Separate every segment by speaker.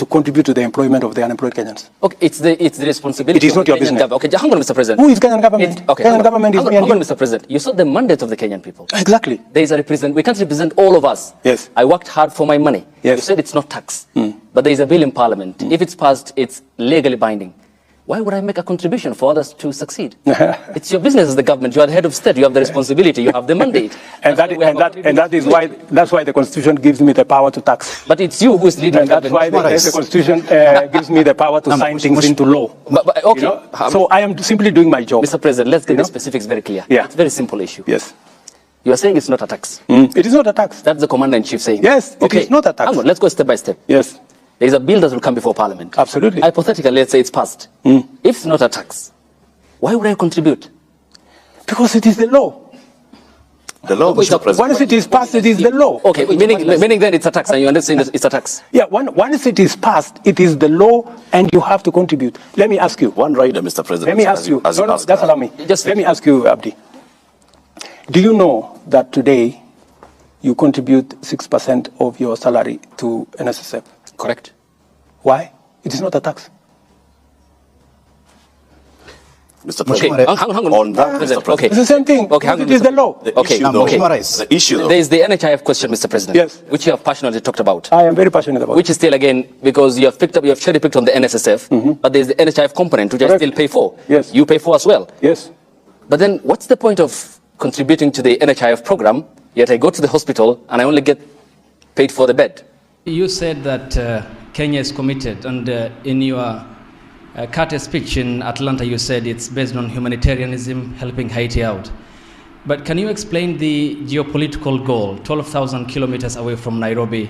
Speaker 1: to contribute to the employment of the unemployed Kenyans.
Speaker 2: Okay, it's the responsibility.
Speaker 1: It is not your business.
Speaker 2: Okay, hang on, Mr. President.
Speaker 1: Who is Kenyan government? Kenyan government is me and you.
Speaker 2: Hang on, Mr. President. You saw the mandate of the Kenyan people.
Speaker 1: Exactly.
Speaker 2: There is a represent. We can't represent all of us.
Speaker 1: Yes.
Speaker 2: I worked hard for my money.
Speaker 1: Yes.
Speaker 2: You said it's not tax, but there is a bill in Parliament. If it's passed, it's legally binding. Why would I make a contribution for others to succeed? It's your business as the government. You are the head of state. You have the responsibility. You have the mandate.
Speaker 1: That's why the Constitution gives me the power to tax.
Speaker 2: But it's you who is leading.
Speaker 1: And that's why the Constitution gives me the power to sign things into law.
Speaker 2: Okay.
Speaker 1: You know? So I am simply doing my job.
Speaker 2: Mr. President, let's get the specifics very clear.
Speaker 1: Yeah.
Speaker 2: It's a very simple issue.
Speaker 1: Yes.
Speaker 2: You are saying it's not a tax.
Speaker 1: It is not a tax.
Speaker 2: That's the commander-in-chief saying.
Speaker 1: Yes, it is not a tax.
Speaker 2: Hang on, let's go step by step.
Speaker 1: Yes.
Speaker 2: There is a bill that will come before Parliament.
Speaker 1: Absolutely.
Speaker 2: Hypothetically, let's say it's passed. If it's not a tax, why would I contribute?
Speaker 1: Because it is the law.
Speaker 3: The law, Mr. President.
Speaker 1: Once it is passed, it is the law.
Speaker 2: Okay, meaning then it's a tax, and you understand it's a tax.
Speaker 1: Yeah, once it is passed, it is the law, and you have to contribute. Let me ask you.
Speaker 3: One rider, Mr. President.
Speaker 1: Let me ask you.
Speaker 3: Just
Speaker 1: allow me. Let me ask you, Abdi. Do you know that today you contribute 6% of your salary to NSSF?
Speaker 2: Correct.
Speaker 1: Why? It is not a tax.
Speaker 3: Mr. President,
Speaker 2: hang on.
Speaker 3: On that, Mr. President.
Speaker 2: Okay.
Speaker 1: It's the same thing.
Speaker 2: Okay,
Speaker 1: it is the law.
Speaker 3: The issue, though.
Speaker 2: There is the NHIF question, Mr. President.
Speaker 1: Yes.
Speaker 2: Which you have passionately talked about.
Speaker 1: I am very passionate about.
Speaker 2: Which is still, again, because you have cherry picked on the NSSF, but there's the NHIF component, which I still pay for.
Speaker 1: Yes.
Speaker 2: You pay for as well.
Speaker 1: Yes.
Speaker 2: But then what's the point of contributing to the NHIF program, yet I go to the hospital and I only get paid for the bed?
Speaker 4: You said that Kenya is committed, and in your Carter speech in Atlanta, you said it's based on humanitarianism, helping Haiti out. But can you explain the geopolitical goal, 12,000 kilometers away from Nairobi,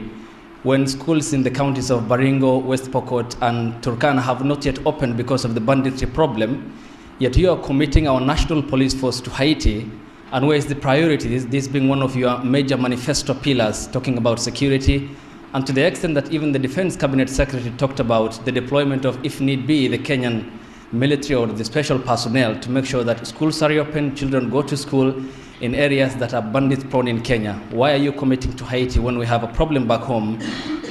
Speaker 4: when schools in the counties of Baringo, West Pokot, and Turkana have not yet opened because of the banditry problem, yet you are committing our national police force to Haiti, and where is the priority? This being one of your major manifesto pillars, talking about security, and to the extent that even the Defense Cabinet Secretary talked about the deployment of, if need be, the Kenyan military or the special personnel to make sure that schools are reopened, children go to school in areas that are bandit prone in Kenya. Why are you committing to Haiti when we have a problem back home?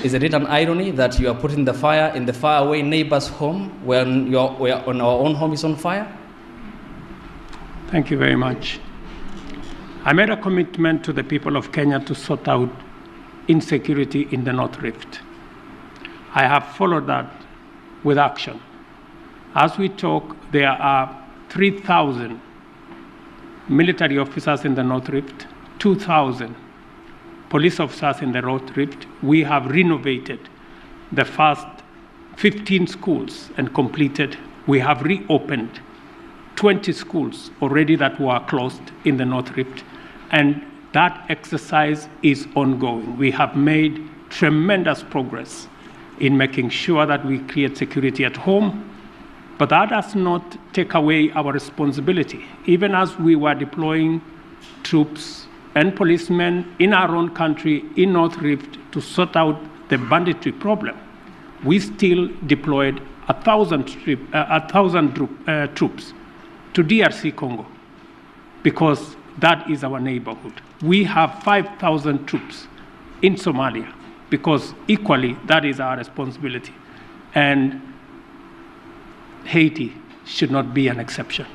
Speaker 4: Is it an irony that you are putting the fire in the faraway neighbor's home when on our own home is on fire?
Speaker 5: Thank you very much. I made a commitment to the people of Kenya to sort out insecurity in the North Rift. I have followed that with action. As we talk, there are 3,000 military officers in the North Rift, 2,000 police officers in the North Rift. We have renovated the first 15 schools and completed. We have reopened 20 schools already that were closed in the North Rift, and that exercise is ongoing. We have made tremendous progress in making sure that we create security at home, but that does not take away our responsibility. Even as we were deploying troops and policemen in our own country, in North Rift, to sort out the banditry problem, we still deployed 1,000 troops to DRC Congo, because that is our neighborhood. We have 5,000 troops in Somalia, because equally that is our responsibility. And Haiti should not be an exception.